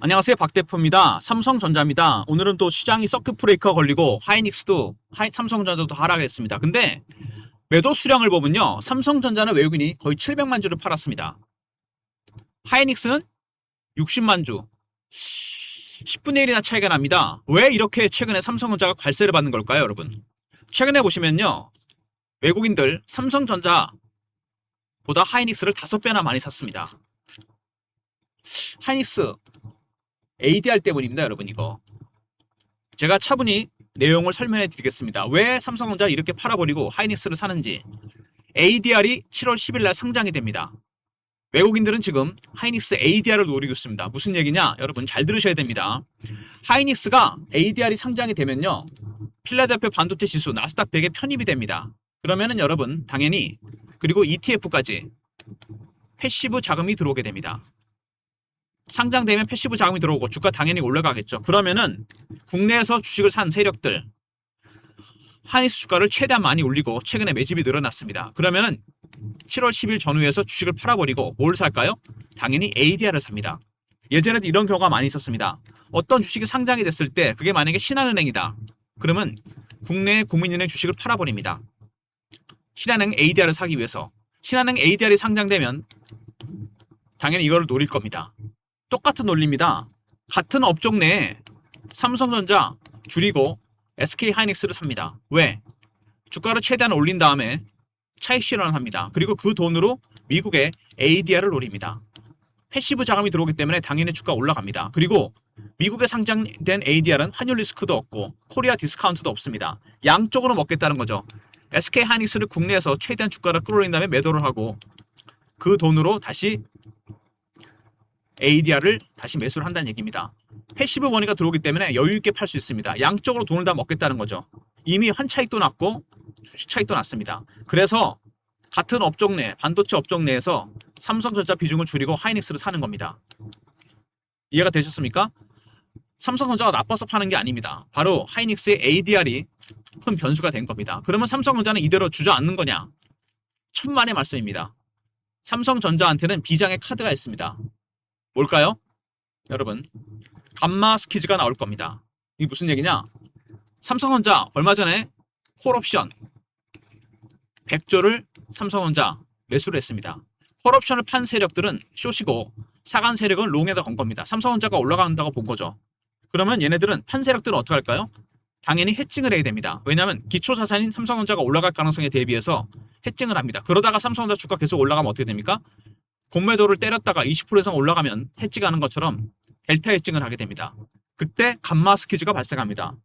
안녕하세요, 박대표입니다. 삼성전자입니다. 오늘은 또 시장이 서큐트 브레이커 걸리고 하이닉스도 삼성전자도 하락했습니다. 근데 매도 수량을 보면요, 삼성전자는 외국인이 거의 700만 주를 팔았습니다. 하이닉스는 60만 주, 10분의 1이나 차이가 납니다. 왜 이렇게 최근에 삼성전자가 관세를 받는 걸까요, 여러분? 최근에 보시면요, 외국인들 삼성전자보다 하이닉스를 5배나 많이 샀습니다. 하이닉스 ADR 때문입니다, 여러분. 이거 제가 차분히 내용을 설명해 드리겠습니다. 왜 삼성전자를 이렇게 팔아버리고 하이닉스를 사는지. ADR이 7월 10일 날 상장이 됩니다. 외국인들은 지금 하이닉스 ADR을 노리고 있습니다. 무슨 얘기냐? 여러분 잘 들으셔야 됩니다. 하이닉스가 ADR이 상장이 되면요, 필라델피아 반도체 지수 나스닥 100에 편입이 됩니다. 그러면은 여러분 당연히 그리고 ETF까지 패시브 자금이 들어오게 됩니다. 상장되면 패시브 자금이 들어오고 주가 당연히 올라가겠죠. 그러면은 국내에서 주식을 산 세력들 하이닉스 주가를 최대한 많이 올리고 최근에 매집이 늘어났습니다. 그러면은 7월 10일 전후에서 주식을 팔아버리고 뭘 살까요? 당연히 ADR을 삽니다. 예전에도 이런 경우가 많이 있었습니다. 어떤 주식이 상장이 됐을 때 그게 만약에 신한은행이다. 그러면 국내 국민은행 주식을 팔아버립니다. 신한은행 ADR을 사기 위해서. 신한은행 ADR이 상장되면 당연히 이거를 노릴 겁니다. 똑같은 논리입니다. 같은 업종 내에 삼성전자 줄이고 SK하이닉스를 삽니다. 왜? 주가를 최대한 올린 다음에 차익 실현을 합니다. 그리고 그 돈으로 미국의 ADR을 노립니다. 패시브 자금이 들어오기 때문에 당연히 주가 올라갑니다. 그리고 미국에 상장된 ADR은 환율 리스크도 없고 코리아 디스카운트도 없습니다. 양쪽으로 먹겠다는 거죠. SK하이닉스를 국내에서 최대한 주가를 끌어올린 다음에 매도를 하고 그 돈으로 다시 ADR을 다시 매수를 한다는 얘기입니다. 패시브 머니가 들어오기 때문에 여유있게 팔 수 있습니다. 양쪽으로 돈을 다 먹겠다는 거죠. 이미 환 차익도 났고 주식 차익도 났습니다. 그래서 같은 업종 내, 반도체 업종 내에서 삼성전자 비중을 줄이고 하이닉스를 사는 겁니다. 이해가 되셨습니까? 삼성전자가 나빠서 파는 게 아닙니다. 바로 하이닉스의 ADR이 큰 변수가 된 겁니다. 그러면 삼성전자는 이대로 주저앉는 거냐? 천만의 말씀입니다. 삼성전자한테는 비장의 카드가 있습니다. 뭘까요? 여러분, 감마 스퀴즈가 나올 겁니다. 이게 무슨 얘기냐? 삼성전자 얼마 전에 콜옵션 100조를 삼성전자 매수를 했습니다. 콜옵션을 판 세력들은 숏이고 사간 세력은 롱에다 건 겁니다. 삼성전자가 올라간다고 본 거죠. 그러면 얘네들은 판 세력들은 어떻게 할까요? 당연히 해칭을 해야 됩니다. 왜냐하면 기초자산인 삼성전자가 올라갈 가능성에 대비해서 해칭을 합니다. 그러다가 삼성전자 주가 계속 올라가면 어떻게 됩니까? 공매도를 때렸다가 20% 이상 올라가면 해지하는 것처럼 델타 해칭을 하게 됩니다. 그때 감마 스퀴즈가 발생합니다.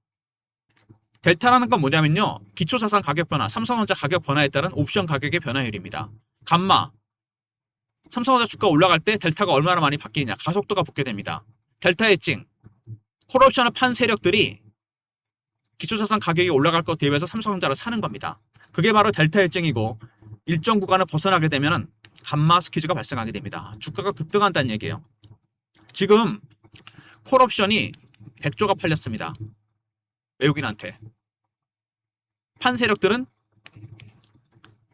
델타라는 건 뭐냐면요, 기초자산 가격 변화, 삼성전자 가격 변화에 따른 옵션 가격의 변화율입니다. 감마, 삼성전자 주가 올라갈 때 델타가 얼마나 많이 바뀌느냐, 가속도가 붙게 됩니다. 델타 해칭, 콜옵션을 판 세력들이 기초자산 가격이 올라갈 것 대비해서 삼성전자를 사는 겁니다. 그게 바로 델타 해칭이고 일정 구간을 벗어나게 되면 감마 스퀴즈가 발생하게 됩니다. 주가가 급등한다는 얘기예요. 지금 콜옵션이 100조가 팔렸습니다. 외국인한테. 판 세력들은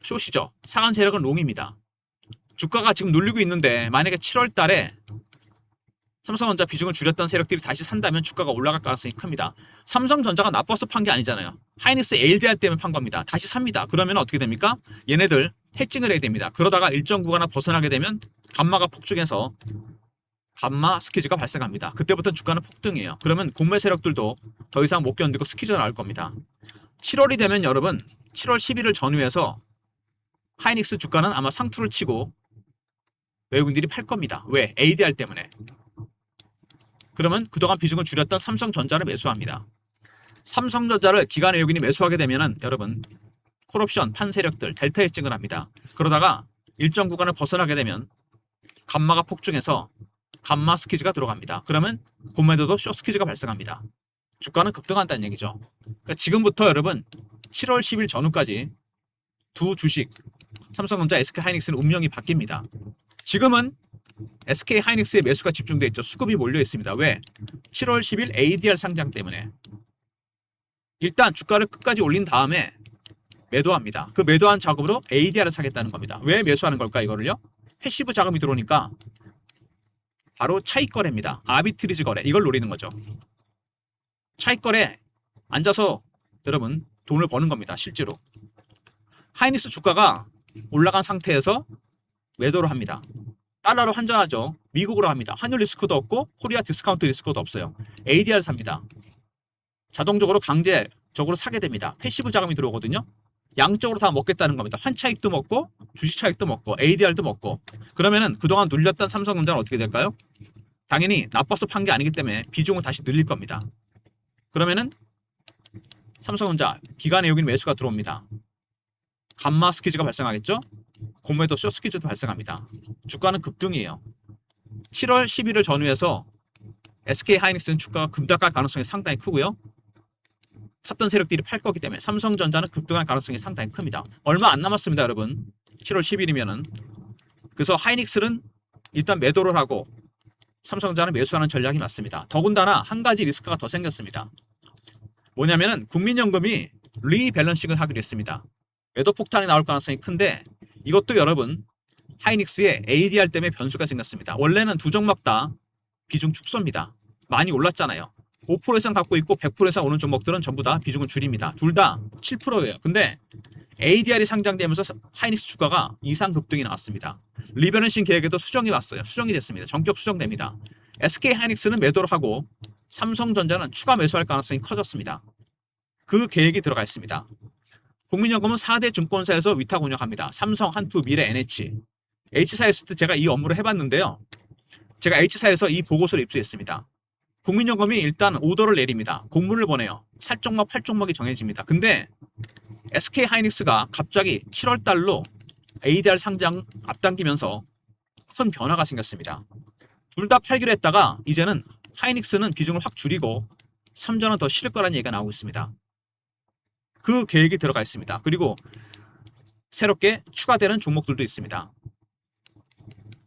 숏이죠. 상한 세력은 롱입니다. 주가가 지금 눌리고 있는데 만약에 7월 달에 삼성전자 비중을 줄였던 세력들이 다시 산다면 주가가 올라갈 가능성이 큽니다. 삼성전자가 나빠서 판 게 아니잖아요. 하이닉스 ADR 때문에 판 겁니다. 다시 삽니다. 그러면 어떻게 됩니까? 얘네들 해칭을 해야 됩니다. 그러다가 일정 구간을 벗어나게 되면 감마가 폭증해서 감마 스퀴즈가 발생합니다. 그때부터 주가는 폭등이에요. 그러면 공매 세력들도 더 이상 못 견디고 스퀴즈가 나올 겁니다. 7월이 되면 여러분 7월 11일 전후에서 하이닉스 주가는 아마 상투를 치고 외국인들이 팔 겁니다. 왜? ADR 때문에. 그러면 그동안 비중을 줄였던 삼성전자를 매수합니다. 삼성전자를 기관 외국인이 매수하게 되면은 여러분 콜옵션 판 세력들 델타 해칭을 합니다. 그러다가 일정 구간을 벗어나게 되면 감마가 폭증해서 감마 스퀴즈가 들어갑니다. 그러면 공매도도 숏 스퀴즈가 발생합니다. 주가는 급등한다는 얘기죠. 그러니까 지금부터 여러분 7월 10일 전후까지 두 주식 삼성전자, SK하이닉스는 운명이 바뀝니다. 지금은 SK하이닉스의 매수가 집중되어 있죠. 수급이 몰려 있습니다. 왜? 7월 10일 ADR 상장 때문에. 일단 주가를 끝까지 올린 다음에 매도합니다. 그 매도한 자금으로 ADR을 사겠다는 겁니다. 왜 매수하는 걸까 이거를요? 패시브 자금이 들어오니까 바로 차익거래입니다. 아비트리지 거래. 이걸 노리는 거죠. 차익거래 앉아서 여러분 돈을 버는 겁니다. 실제로. 하이닉스 주가가 올라간 상태에서 매도를 합니다. 달러로 환전하죠. 미국으로 합니다. 환율 리스크도 없고 코리아 디스카운트 리스크도 없어요. ADR 삽니다. 자동적으로 강제적으로 사게 됩니다. 패시브 자금이 들어오거든요. 양쪽으로 다 먹겠다는 겁니다. 환차익도 먹고 주식 차익도 먹고 ADR도 먹고. 그러면은 그동안 눌렸던 삼성전자는 어떻게 될까요? 당연히 나빠서 판 게 아니기 때문에 비중을 다시 늘릴 겁니다. 그러면은 삼성전자 기간에 여기는 매수가 들어옵니다. 감마 스퀴즈가 발생하겠죠? 공매도 숏 스퀴즈도 발생합니다. 주가는 급등이에요. 7월 11일 전후에서 SK 하이닉스는 주가가 급락할 가능성이 상당히 크고요. 샀던 세력들이 팔 거기 때문에 삼성전자는 급등할 가능성이 상당히 큽니다. 얼마 안 남았습니다, 여러분. 7월 10일이면은. 그래서 하이닉스는 일단 매도를 하고 삼성전자는 매수하는 전략이 맞습니다. 더군다나 한 가지 리스크가 더 생겼습니다. 뭐냐면은 국민연금이 리밸런싱을 하기로 했습니다. 매도 폭탄이 나올 가능성이 큰데 이것도 여러분 하이닉스의 ADR 때문에 변수가 생겼습니다. 원래는 두 종목 다 비중 축소입니다. 많이 올랐잖아요. 5% 이상 갖고 있고 100% 이상 오는 종목들은 전부 다 비중을 줄입니다. 둘 다 7%예요. 근데 ADR이 상장되면서 하이닉스 주가가 이상 급등이 나왔습니다. 리밸런싱 계획에도 수정이 왔어요. 수정이 됐습니다. 전격 수정됩니다. SK 하이닉스는 매도를 하고 삼성전자는 추가 매수할 가능성이 커졌습니다. 그 계획이 들어가 있습니다. 국민연금은 4대 증권사에서 위탁 운영합니다. 삼성, 한투, 미래, NH. H사에서 제가 이 업무를 해봤는데요. 제가 H사에서 이 보고서를 입수했습니다. 국민연금이 일단 오더를 내립니다. 공문을 보내요. 살 종목, 팔 종목이 정해집니다. 근데 SK 하이닉스가 갑자기 7월 달로 ADR 상장 앞당기면서 큰 변화가 생겼습니다. 둘 다 팔기로 했다가 이제는 하이닉스는 비중을 확 줄이고 3전은 더 실을 거라는 얘기가 나오고 있습니다. 그 계획이 들어가 있습니다. 그리고 새롭게 추가되는 종목들도 있습니다.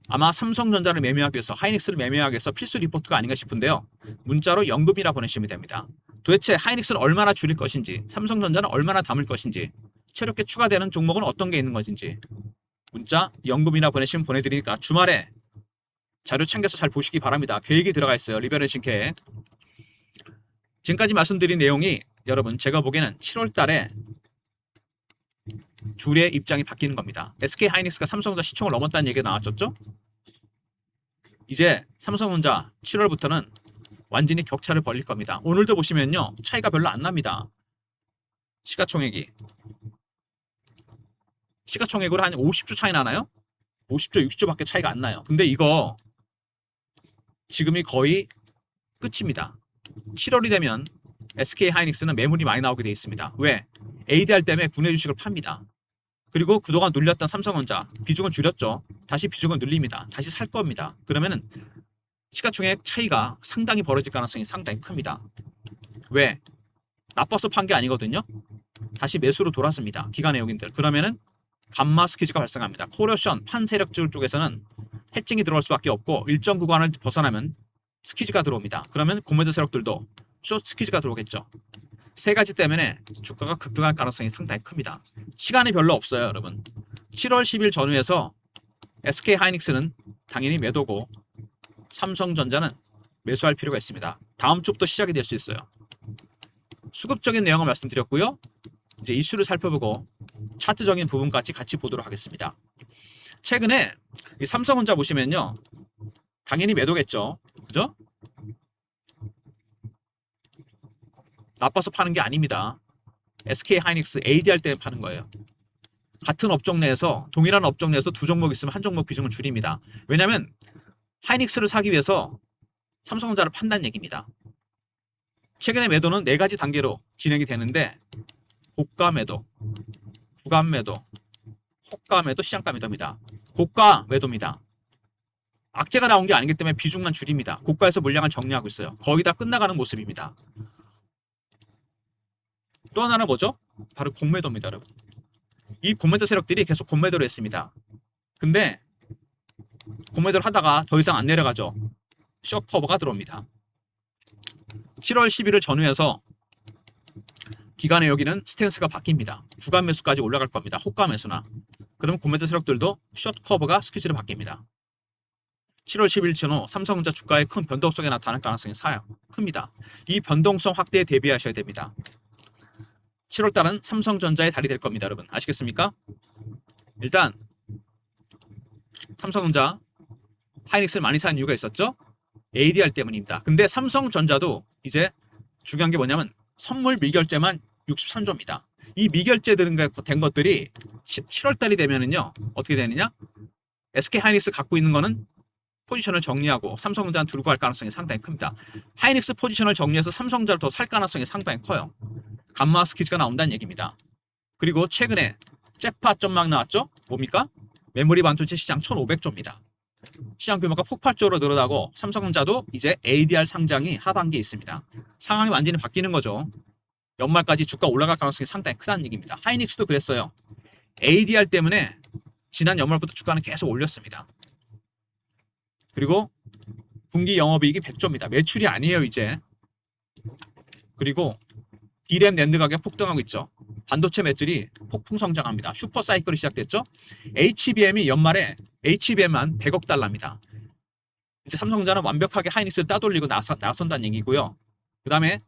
아마 삼성전자를 매매하기 위해서 하이닉스를 매매하기 위해서 필수 리포트가 아닌가 싶은데요. 문자로 연금이라 보내시면 됩니다. 도대체 하이닉스를 얼마나 줄일 것인지, 삼성전자는 얼마나 담을 것인지, 새롭게 추가되는 종목은 어떤 게 있는 것인지 문자 연금이나 보내시면 보내드리니까 주말에 자료 챙겨서 잘 보시기 바랍니다. 계획이 들어가 있어요. 리밸런싱 계획. 지금까지 말씀드린 내용이 여러분 제가 보기에는 7월 달에 줄의 입장이 바뀌는 겁니다. SK 하이닉스가 삼성전자 시총을 넘었다는 얘기가 나왔었죠? 이제 삼성전자 7월부터는 완전히 격차를 벌릴 겁니다. 오늘도 보시면요. 차이가 별로 안 납니다. 시가총액이. 시가총액으로 한 50조 차이 나나요? 50조, 60조밖에 차이가 안 나요. 근데 이거 지금이 거의 끝입니다. 7월이 되면 SK 하이닉스는 매물이 많이 나오게 돼 있습니다. 왜? ADR 때문에 국내 주식을 팝니다. 그리고 그동안 눌렸던 삼성전자 비중을 줄였죠. 다시 비중을 늘립니다. 다시 살 겁니다. 그러면은 시가총액 차이가 상당히 벌어질 가능성이 상당히 큽니다. 왜? 나빠서 판 게 아니거든요. 다시 매수로 돌았습니다. 기관 내용인들. 그러면은 감마 스퀴즈가 발생합니다. 코레오션 판세력들 쪽에서는 해칭이 들어올 수밖에 없고 일정 구간을 벗어나면 스퀴즈가 들어옵니다. 그러면 공매도 세력들도 숏 스퀴즈가 들어오겠죠. 세 가지 때문에 주가가 급등할 가능성이 상당히 큽니다. 시간이 별로 없어요, 여러분. 7월 10일 전후에서 SK 하이닉스는 당연히 매도고 삼성전자는 매수할 필요가 있습니다. 다음 주부터 시작이 될 수 있어요. 수급적인 내용을 말씀드렸고요. 이제 이슈를 살펴보고 차트적인 부분까지 같이 보도록 하겠습니다. 최근에 이 삼성전자 보시면요. 당연히 매도겠죠. 그죠? 나빠서 파는 게 아닙니다. SK 하이닉스 ADR 때문에 파는 거예요. 같은 업종 내에서 동일한 업종 내에서 두 종목 있으면 한 종목 비중을 줄입니다. 왜냐하면 하이닉스를 사기 위해서 삼성전자를 판다는 얘기입니다. 최근에 매도는 네 가지 단계로 진행이 되는데 고가 매도, 구간 매도, 호가 매도, 시장가 매도입니다. 고가 매도입니다. 악재가 나온 게 아니기 때문에 비중만 줄입니다. 고가에서 물량을 정리하고 있어요. 거의 다 끝나가는 모습입니다. 또 하나는 뭐죠? 바로 공매도입니다, 여러분. 이 공매도 세력들이 계속 공매도를 했습니다. 근데 공매도를 하다가 더 이상 안 내려가죠. 숏 커버가 들어옵니다. 7월 11일 전후에서 기간에 여기는 스탠스가 바뀝니다. 구간 매수까지 올라갈 겁니다. 호가 매수나. 그럼 공매도 세력들도 숏 커버가 스퀴즈로 바뀝니다. 7월 10일 전후 삼성전자 주가의 큰 변동성이 나타날 가능성이 큽니다. 이 변동성 확대에 대비하셔야 됩니다. 7월 달은 삼성전자의 달이 될 겁니다, 여러분. 아시겠습니까? 일단 삼성전자 하이닉스를 많이 사는 이유가 있었죠? ADR 때문입니다. 근데 삼성전자도 이제 중요한 게 뭐냐면 선물 미결제만 63조입니다. 이 미결제 된 것들이 7월 달이 되면은요 어떻게 되느냐? SK 하이닉스 갖고 있는 거는 포지션을 정리하고 삼성전자는 들고 갈 가능성이 상당히 큽니다. 하이닉스 포지션을 정리해서 삼성전자를 더 살 가능성이 상당히 커요. 감마 스퀴즈가 나온다는 얘기입니다. 그리고 최근에 잭팟 전망 나왔죠? 뭡니까? 메모리 반도체 시장 1,500조입니다. 시장 규모가 폭발적으로 늘어나고 삼성전자도 이제 ADR 상장이 하반기에 있습니다. 상황이 완전히 바뀌는 거죠. 연말까지 주가 올라갈 가능성이 상당히 크다는 얘기입니다. 하이닉스도 그랬어요. ADR 때문에 지난 연말부터 주가는 계속 올렸습니다. 그리고 분기 영업이익이 100조입니다. 매출이 아니에요 이제. 그리고 D램 낸드 가격 폭등하고 있죠. 반도체 매출이 폭풍 성장합니다. 슈퍼 사이클이 시작됐죠. HBM이 연말에 HBM만 100억 달러입니다. 이제 삼성전자는 완벽하게 하이닉스를 따돌리고 나선다는 얘기고요. 그 다음에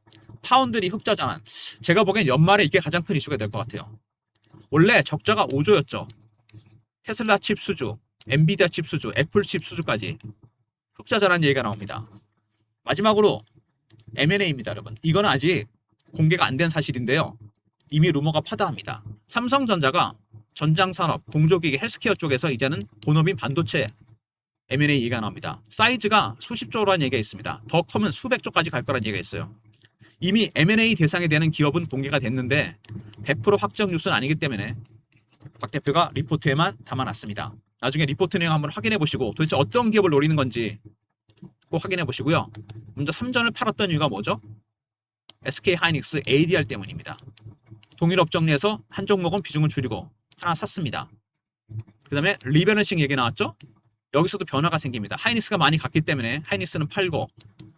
파운드리 흑자 전환. 제가 보기엔 연말에 이게 가장 큰 이슈가 될 것 같아요. 원래 적자가 5조였죠. 테슬라 칩 수주, 엔비디아 칩 수주, 애플 칩 수주까지 흑자 전환 얘기가 나옵니다. 마지막으로 M&A입니다, 여러분. 이건 아직 공개가 안 된 사실인데요. 이미 루머가 파다합니다. 삼성전자가 전장산업, 공조기기, 헬스케어 쪽에서 이제는 본업인 반도체 M&A 얘기가 나옵니다. 사이즈가 수십조라는 얘기가 있습니다. 더 커면 수백조까지 갈 거라는 얘기가 있어요. 이미 M&A 대상이 되는 기업은 공개가 됐는데 100% 확정 뉴스는 아니기 때문에 박 대표가 리포트에만 담아놨습니다. 나중에 리포트 내용 한번 확인해 보시고 도대체 어떤 기업을 노리는 건지 꼭 확인해 보시고요. 먼저 삼전을 팔았던 이유가 뭐죠? SK 하이닉스 ADR 때문입니다. 동일 업종 내에서 한 종목은 비중을 줄이고 하나 샀습니다. 그 다음에 리밸런싱 얘기 나왔죠? 여기서도 변화가 생깁니다. 하이닉스가 많이 갔기 때문에 하이닉스는 팔고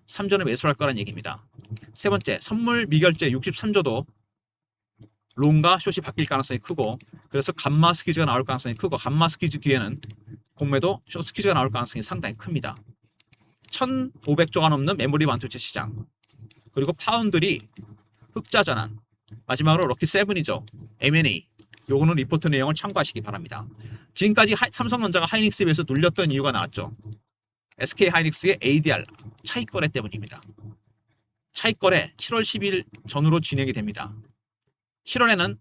삼전을 매수할 거란 얘기입니다. 세 번째, 선물 미결제 63조도 롱과 숏이 바뀔 가능성이 크고 그래서 감마 스퀴즈가 나올 가능성이 크고 감마 스퀴즈 뒤에는 공매도 숏 스퀴즈가 나올 가능성이 상당히 큽니다. 1,500조가 넘는 메모리 반도체 시장 그리고 파운드리 흑자 전환 마지막으로 럭키 세븐이죠. M&A 요거는 리포트 내용을 참고하시기 바랍니다. 지금까지 삼성전자가 하이닉스에 비해서 눌렸던 이유가 나왔죠. SK 하이닉스의 ADR 차익거래 때문입니다. 차익거래 7월 10일 전후로 진행이 됩니다. 7월에는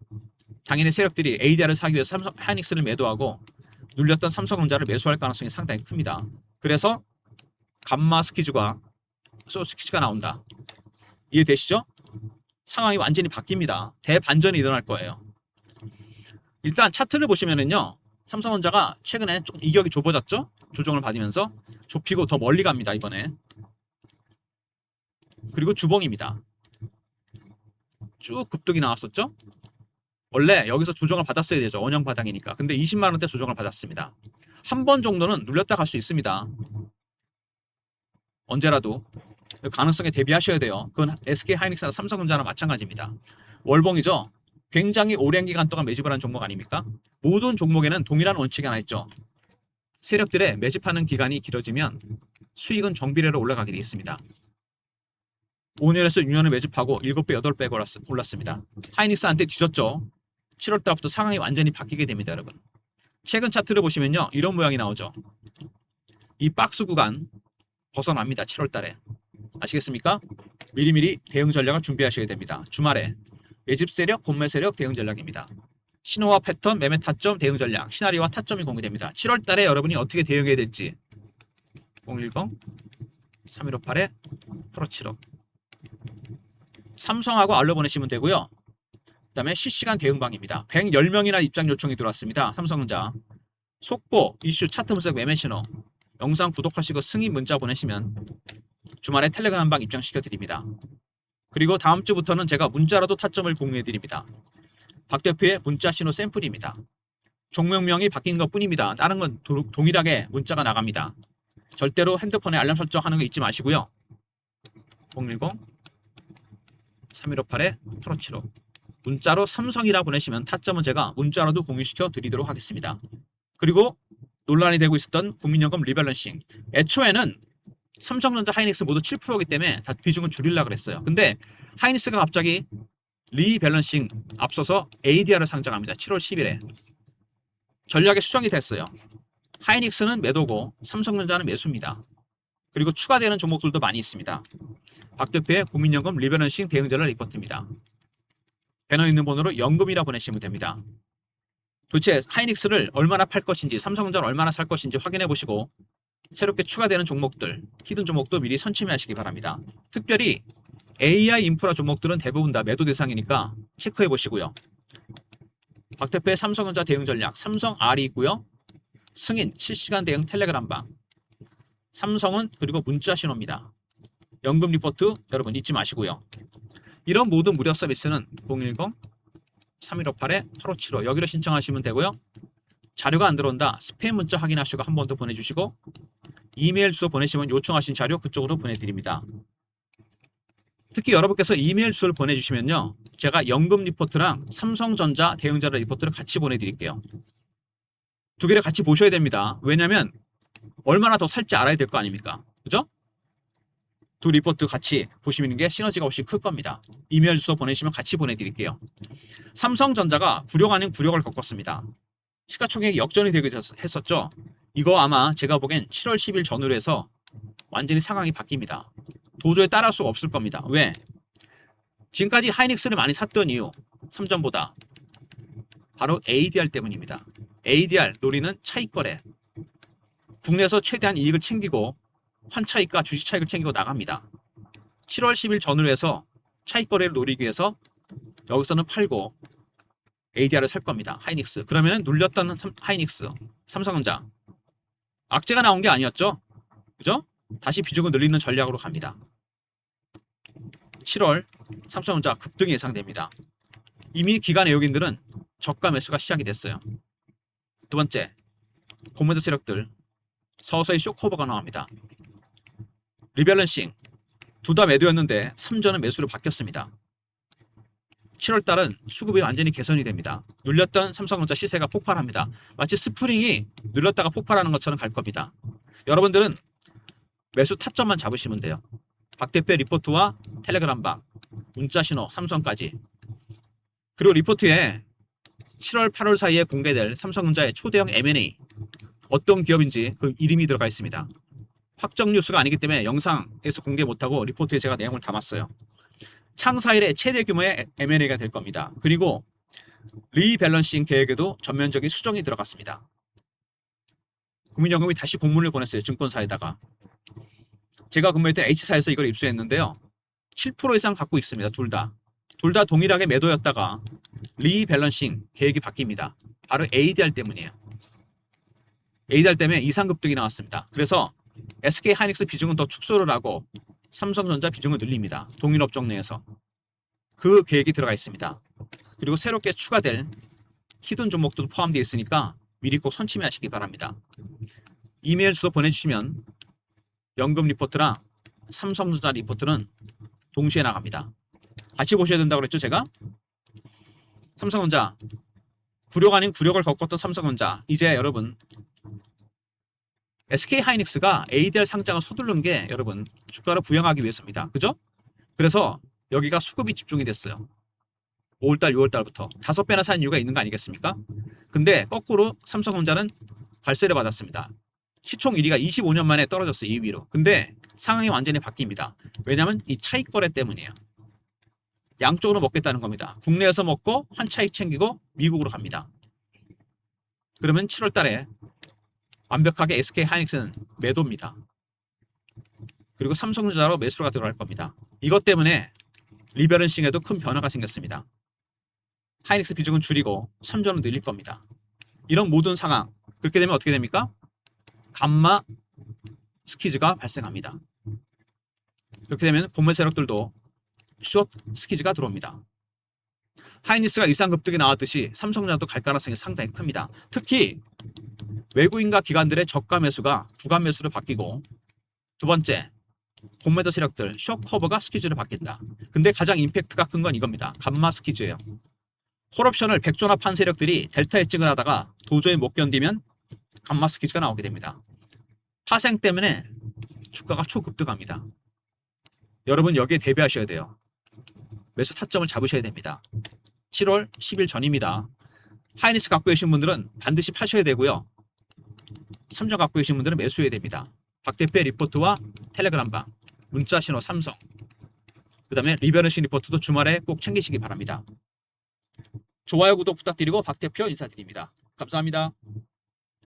당연히 세력들이 ADR을 사기 위해서 하이닉스를 매도하고 눌렸던 삼성전자를 매수할 가능성이 상당히 큽니다. 그래서 감마 스퀴즈가 숏 스퀴즈가 나온다. 이해되시죠? 상황이 완전히 바뀝니다. 대반전이 일어날 거예요. 일단 차트를 보시면은요. 삼성전자가 최근에 좀 이격이 좁아졌죠? 조정을 받으면서 좁히고 더 멀리 갑니다. 이번에. 그리고 주봉입니다. 쭉 급등이 나왔었죠? 원래 여기서 조정을 받았어야 되죠. 원형 바닥이니까. 근데 20만 원대 조정을 받았습니다. 한 번 정도는 눌렸다 갈 수 있습니다. 언제라도 그 가능성에 대비하셔야 돼요. 그건 SK 하이닉스나 삼성전자나 마찬가지입니다. 월봉이죠. 굉장히 오랜 기간 동안 매집을 한 종목 아닙니까? 모든 종목에는 동일한 원칙이 하나 있죠. 세력들의 매집하는 기간이 길어지면 수익은 정비례로 올라가게 되어 있습니다. 5년에서 6년을 매집하고 7배, 8배 올랐습니다. 하이닉스한테 뒤졌죠. 7월 달부터 상황이 완전히 바뀌게 됩니다, 여러분. 최근 차트를 보시면요. 이런 모양이 나오죠. 이 박스 구간 벗어납니다. 7월 달에. 아시겠습니까? 미리미리 대응 전략을 준비하셔야 됩니다. 주말에 매집 세력, 공매 세력 대응 전략입니다. 신호와 패턴, 매매 타점, 대응 전략, 시나리오와 타점이 공개됩니다. 7월 달에 여러분이 어떻게 대응해야 될지 010-3158-8575 삼성하고 알로 보내시면 되고요. 그 다음에 실시간 대응방입니다. 110명이나 입장 요청이 들어왔습니다. 삼성전자 속보, 이슈, 차트 분석, 매매 신호 영상 구독하시고 승인 문자 보내시면 주말에 텔레그램 방 입장시켜 드립니다. 그리고 다음 주부터는 제가 문자로도 타점을 공유해 드립니다. 박 대표의 문자 신호 샘플입니다. 종목명이 바뀐 것 뿐입니다. 다른 건 동일하게 문자가 나갑니다. 절대로 핸드폰에 알람 설정하는 거 잊지 마시고요. 010-3158-8575 문자로 삼성이라 보내시면 타점은 제가 문자로도 공유시켜 드리도록 하겠습니다. 그리고 논란이 되고 있었던 국민연금 리밸런싱. 애초에는 삼성전자, 하이닉스 모두 7%이기 때문에 다 비중을 줄이려고 그랬어요. 근데 하이닉스가 갑자기 리밸런싱 앞서서 ADR을 상장합니다. 7월 10일에. 전략에 수정이 됐어요. 하이닉스는 매도고 삼성전자는 매수입니다. 그리고 추가되는 종목들도 많이 있습니다. 박 대표의 국민연금 리밸런싱 대응전략 리포트입니다. 배너 있는 번호로 연금이라 보내시면 됩니다. 도대체 하이닉스를 얼마나 팔 것인지, 삼성전자를 얼마나 살 것인지 확인해 보시고 새롭게 추가되는 종목들, 히든 종목도 미리 선침하시기 바랍니다. 특별히 AI 인프라 종목들은 대부분 다 매도 대상이니까 체크해 보시고요. 박 대표의 삼성전자 대응 전략, 삼성 R이 있고요. 승인 실시간 대응 텔레그램방, 삼성은 그리고 문자 신호입니다. 연금 리포트 여러분 잊지 마시고요. 이런 모든 무료 서비스는 010-3158-8575 여기로 신청하시면 되고요. 자료가 안 들어온다. 스팸 문자 확인하시고 한 번 더 보내주시고 이메일 주소 보내시면 요청하신 자료 그쪽으로 보내드립니다. 특히 여러분께서 이메일 주소를 보내주시면요. 제가 연금 리포트랑 삼성전자 대응자료 리포트를 같이 보내드릴게요. 두 개를 같이 보셔야 됩니다. 왜냐하면 얼마나 더 살지 알아야 될 거 아닙니까? 그죠? 두 리포트 같이 보시는 게 시너지가 훨씬 클 겁니다. 이메일 주소 보내시면 같이 보내드릴게요. 삼성전자가 굴욕 아닌 굴욕을 겪었습니다. 시가총액이 역전이 되게 했었죠. 이거 아마 제가 보기엔 7월 10일 전후로 해서 완전히 상황이 바뀝니다. 도저히 따라할 수가 없을 겁니다. 왜? 지금까지 하이닉스를 많이 샀던 이유, 삼전보다 바로 ADR 때문입니다. ADR 노리는 차익거래. 국내에서 최대한 이익을 챙기고 환차익과 주식 차익을 챙기고 나갑니다. 7월 10일 전후로 해서 차익거래를 노리기 위해서 여기서는 팔고 ADR을 살 겁니다. 하이닉스. 그러면 눌렸던 하이닉스, 삼성전자 악재가 나온 게 아니었죠? 그죠? 다시 비중을 늘리는 전략으로 갑니다. 7월 삼성전자 급등이 예상됩니다. 이미 기관 외국인들은 저가 매수가 시작이 됐어요. 두 번째, 공매도 세력들 서서히 쇼커버가 나옵니다. 리밸런싱 둘 다 매도였는데 3전은 매수로 바뀌었습니다. 7월달은 수급이 완전히 개선이 됩니다. 눌렸던 삼성전자 시세가 폭발합니다. 마치 스프링이 눌렀다가 폭발하는 것처럼 갈 겁니다. 여러분들은 매수 타점만 잡으시면 돼요. 박 대표 리포트와 텔레그램방, 문자 신호, 삼성까지. 그리고 리포트에 7월 8월 사이에 공개될 삼성전자의 초대형 M&A 어떤 기업인지 그 이름이 들어가 있습니다. 확정 뉴스가 아니기 때문에 영상에서 공개 못하고 리포트에 제가 내용을 담았어요. 창사 일의 최대 규모의 M&A가 될 겁니다. 그리고 리밸런싱 계획에도 전면적인 수정이 들어갔습니다. 국민연금이 다시 공문을 보냈어요. 증권사에다가. 제가 근무했던 H사에서 이걸 입수했는데요. 7% 이상 갖고 있습니다. 둘 다. 둘 다 동일하게 매도였다가 리밸런싱 계획이 바뀝니다. 바로 ADR 때문이에요. ADR 때문에 이상급등이 나왔습니다. 그래서 SK 하이닉스 비중은 더 축소를 하고 삼성전자 비중을 늘립니다. 동일 업종 내에서. 그 계획이 들어가 있습니다. 그리고 새롭게 추가될 히든 종목도 포함되어 있으니까 미리 꼭 선침하시기 바랍니다. 이메일 주소 보내주시면 연금 리포트랑 삼성전자 리포트는 동시에 나갑니다. 같이 보셔야 된다고 그랬죠, 제가? 삼성전자 굴욕 아닌 굴욕을 겪었던 삼성전자 이제 여러분 SK 하이닉스가 ADR 상장을 서두른 게 여러분 주가를 부양하기 위해서입니다. 그죠? 그래서 여기가 수급이 집중이 됐어요. 5월달, 6월달부터 5배나 산 이유가 있는 거 아니겠습니까? 근데 거꾸로 삼성전자는 관세를 받았습니다. 시총 1위가 25년 만에 떨어졌어요. 2위로. 근데 상황이 완전히 바뀝니다. 왜냐하면 이 차익 거래 때문이에요. 양쪽으로 먹겠다는 겁니다. 국내에서 먹고 환차익 챙기고 미국으로 갑니다. 그러면 7월 달에 완벽하게 SK 하이닉스는 매도입니다. 그리고 삼성전자로 매수가 들어갈 겁니다. 이것 때문에 리밸런싱에도 큰 변화가 생겼습니다. 하이닉스 비중은 줄이고 3전은 늘릴 겁니다. 이런 모든 상황 그렇게 되면 어떻게 됩니까? 감마 스퀴즈가 발생합니다. 그렇게 되면 공매 세력들도 숏 스퀴즈가 들어옵니다. 하이닉스가 이상급등이 나왔듯이 삼성전자도 갈 가능성이 상당히 큽니다. 특히 외국인과 기관들의 저가 매수가 구간 매수로 바뀌고 두 번째 공매도 세력들 숏 커버가 스퀴즈를 바뀐다. 근데 가장 임팩트가 큰 건 이겁니다. 감마 스퀴즈예요. 콜옵션을 100조나 판 세력들이 델타 해칭을 하다가 도저히 못 견디면 감마 스퀴즈가 나오게 됩니다. 파생 때문에 주가가 초급등합니다. 여러분 여기에 대비하셔야 돼요. 매수 타점을 잡으셔야 됩니다. 7월 10일 전입니다. 하이닉스 갖고 계신 분들은 반드시 파셔야 되고요. 삼성 갖고 계신 분들은 매수해야 됩니다. 박 대표의 리포트와 텔레그램방, 문자 신호 삼성, 그 다음에 리베런시 리포트도 주말에 꼭 챙기시기 바랍니다. 좋아요, 구독 부탁드리고 박 대표 인사드립니다. 감사합니다.